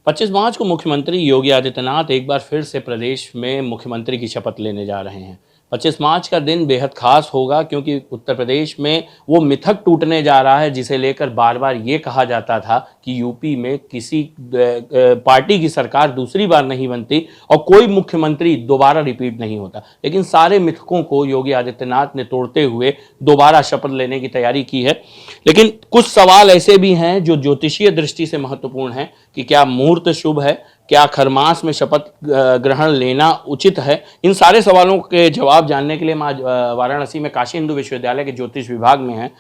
25 मार्च को मुख्यमंत्री योगी आदित्यनाथ एक बार फिर से प्रदेश में मुख्यमंत्री की शपथ लेने जा रहे हैं। 25 मार्च का दिन बेहद खास होगा क्योंकि उत्तर प्रदेश में वो मिथक टूटने जा रहा है जिसे लेकर बार बार ये कहा जाता था कि यूपी में किसी पार्टी की सरकार दूसरी बार नहीं बनती और कोई मुख्यमंत्री दोबारा रिपीट नहीं होता। लेकिन सारे मिथकों को योगी आदित्यनाथ ने तोड़ते हुए दोबारा शपथ लेने की तैयारी की है। लेकिन कुछ सवाल ऐसे भी हैं जो ज्योतिषीय दृष्टि से महत्वपूर्ण हैं कि क्या मुहूर्त शुभ है, क्या खरमास में शपथ ग्रहण लेना उचित है। इन सारे सवालों के जवाब जानने के लिए हम आज वाराणसी में काशी हिंदू विश्वविद्यालय के ज्योतिष विभाग में हैं।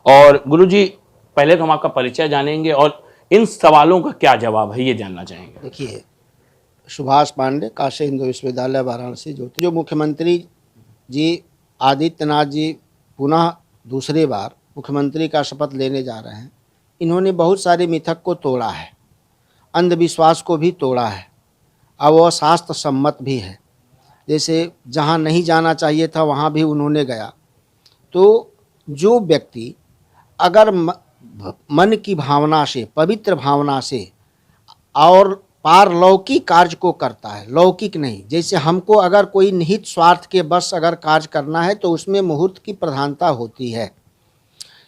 और गुरुजी, पहले तो हम आपका परिचय जानेंगे और इन सवालों का क्या जवाब है ये जानना चाहेंगे। देखिए, सुभाष पांडे, काशी हिंदू विश्वविद्यालय वाराणसी ज्योतिष। जो मुख्यमंत्री जी आदित्यनाथ जी पुनः दूसरी बार मुख्यमंत्री का शपथ लेने जा रहे हैं, इन्होंने बहुत सारे मिथक को तोड़ा है, अंधविश्वास को भी तोड़ा है, अब वह शास्त्र सम्मत भी है। जैसे जहाँ नहीं जाना चाहिए था वहाँ भी उन्होंने गया। तो जो व्यक्ति अगर मन की भावना से, पवित्र भावना से और पारलौकिक कार्य को करता है, लौकिक नहीं, जैसे हमको अगर कोई निहित स्वार्थ के बस अगर कार्य करना है तो उसमें मुहूर्त की प्रधानता होती है।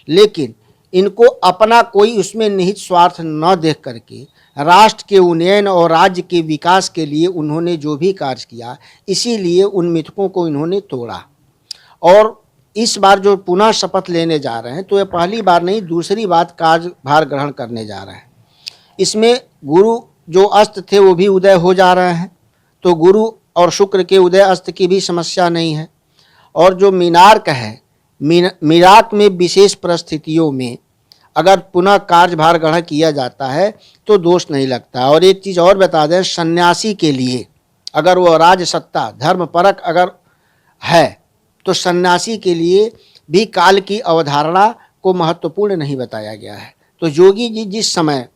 लेकिन इनको अपना कोई उसमें निहित स्वार्थ न देख करके राष्ट्र के उन्नयन और राज्य के विकास के लिए उन्होंने जो भी कार्य किया, इसीलिए उन मिथकों को इन्होंने तोड़ा। और इस बार जो पुनः शपथ लेने जा रहे हैं तो यह पहली बार नहीं, दूसरी बार कार्यभार ग्रहण करने जा रहे हैं। इसमें गुरु जो अस्त थे वो भी उदय हो जा रहे हैं, तो गुरु और शुक्र के उदय अस्त की भी समस्या नहीं है। और जो मीनार्क है, मीनाक में विशेष परिस्थितियों में अगर पुनः कार्यभार ग्रहण किया जाता है तो दोष नहीं लगता। और एक चीज़ और बता दें, सन्यासी के लिए अगर वो राज सत्ता धर्म परक अगर है तो सन्यासी के लिए भी काल की अवधारणा को महत्वपूर्ण नहीं बताया गया है। तो योगी जी जिस समय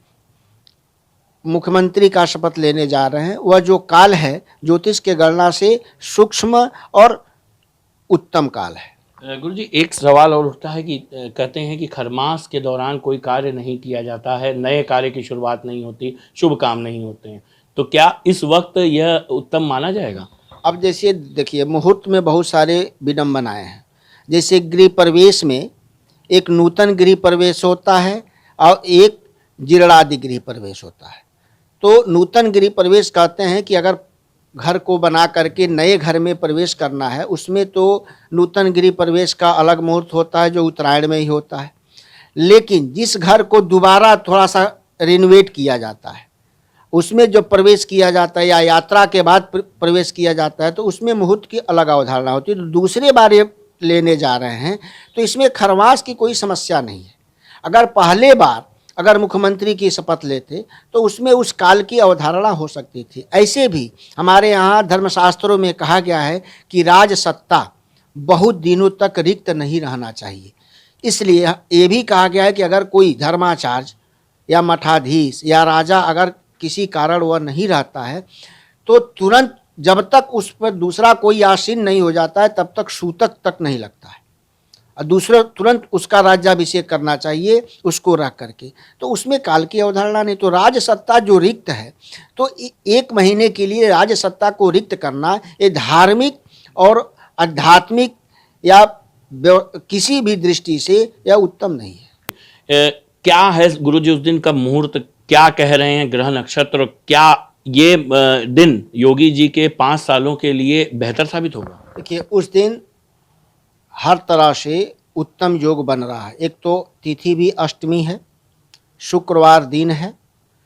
मुख्यमंत्री का शपथ लेने जा रहे हैं वह जो काल है ज्योतिष के गणना से सूक्ष्म और उत्तम काल है। गुरुजी, एक सवाल और उठता है कि कहते हैं कि खरमास के दौरान कोई कार्य नहीं किया जाता है, नए कार्य की शुरुआत नहीं होती, शुभ काम नहीं होते हैं, तो क्या इस वक्त यह उत्तम माना जाएगा? अब जैसे देखिए, मुहूर्त में बहुत सारे विडंबनाएं हैं। जैसे गृह प्रवेश में एक नूतन गृह प्रवेश होता है और एक जीर्णादि गृह प्रवेश होता है। तो नूतन गृह प्रवेश कहते हैं कि अगर घर को बना करके नए घर में प्रवेश करना है, उसमें तो नूतन गृह प्रवेश का अलग मुहूर्त होता है जो उत्तरायण में ही होता है। लेकिन जिस घर को दोबारा थोड़ा सा रिनोवेट किया जाता है, उसमें जो प्रवेश किया जाता है या यात्रा के बाद प्रवेश किया जाता है, तो उसमें मुहूर्त की अलग अवधारणा होती है। तो दूसरे बार ये लेने जा रहे हैं तो इसमें खरमास की कोई समस्या नहीं है। अगर पहले बार अगर मुख्यमंत्री की शपथ लेते तो उसमें उस काल की अवधारणा हो सकती थी। ऐसे भी हमारे यहाँ धर्मशास्त्रों में कहा गया है कि राज सत्ता बहुत दिनों तक रिक्त नहीं रहना चाहिए। इसलिए ये भी कहा गया है कि अगर कोई धर्माचार्य या मठाधीश या राजा अगर किसी कारण वह नहीं रहता है तो तुरंत जब तक उस पर दूसरा कोई आसीन नहीं हो जाता है तब तक सूतक तक नहीं लगता है, और दूसरा तुरंत उसका राज्याभिषेक करना चाहिए उसको रख करके। तो उसमें काल की अवधारणा नहीं। तो राज सत्ता जो रिक्त है तो 1 महीने के लिए राज सत्ता को रिक्त करना ये धार्मिक और आध्यात्मिक या किसी भी दृष्टि से यह उत्तम नहीं है। क्या है गुरुजी उस दिन का मुहूर्त, क्या कह रहे हैं ग्रह नक्षत्र, क्या ये दिन योगी जी के 5 सालों के लिए बेहतर साबित होगा? देखिए, उस दिन हर तरह से उत्तम योग बन रहा है। एक तो तिथि भी अष्टमी है, शुक्रवार दिन है,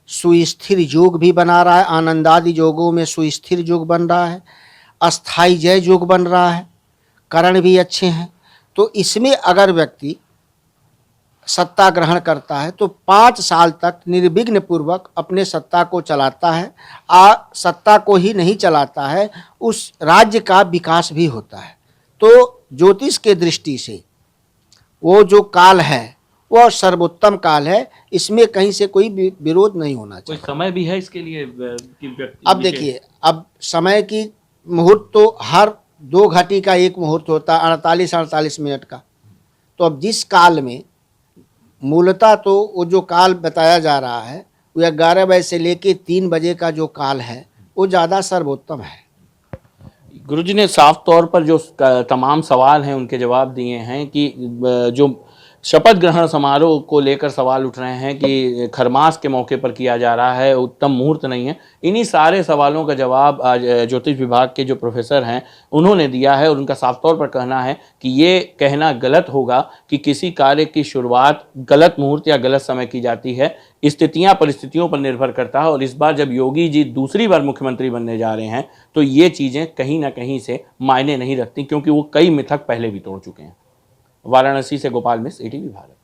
सुस्थिर योग भी बना रहा है, आनंदादि योगों में सुस्थिर योग बन रहा है, अस्थाई जय योग बन रहा है, करण भी अच्छे हैं। तो इसमें अगर व्यक्ति सत्ता ग्रहण करता है तो 5 साल तक निर्विघ्न पूर्वक अपने सत्ता को चलाता है। सत्ता को ही नहीं चलाता है, उस राज्य का विकास भी होता है। तो ज्योतिष के दृष्टि से वो जो काल है वह सर्वोत्तम काल है, इसमें कहीं से कोई विरोध नहीं होना चाहिए। कोई समय भी है इसके लिए अब देखिए, अब समय की मुहूर्त तो हर 2 घंटे का एक मुहूर्त होता है, 48 मिनट का। तो अब जिस काल में मूलतः तो वो जो काल बताया जा रहा है वो 11 बजे से लेके 3 बजे का जो काल है वो ज़्यादा सर्वोत्तम है। गुरुजी ने साफ तौर पर जो तमाम सवाल हैं उनके जवाब दिए हैं कि जो शपथ ग्रहण समारोह को लेकर सवाल उठ रहे हैं कि खरमास के मौके पर किया जा रहा है, उत्तम मुहूर्त नहीं है, इन्हीं सारे सवालों का जवाब आज ज्योतिष विभाग के जो प्रोफेसर हैं उन्होंने दिया है। और उनका साफ तौर पर कहना है कि ये कहना गलत होगा कि किसी कार्य की शुरुआत गलत मुहूर्त या गलत समय की जाती है। स्थितियां परिस्थितियों पर निर्भर करता है और इस बार जब योगी जी दूसरी बार मुख्यमंत्री बनने जा रहे हैं तो ये चीज़ें कहीं ना कहीं से मायने नहीं रखती, क्योंकि वो कई मिथक पहले भी तोड़ चुके हैं। वाराणसी से गोपाल मिश्र, ATV भारत।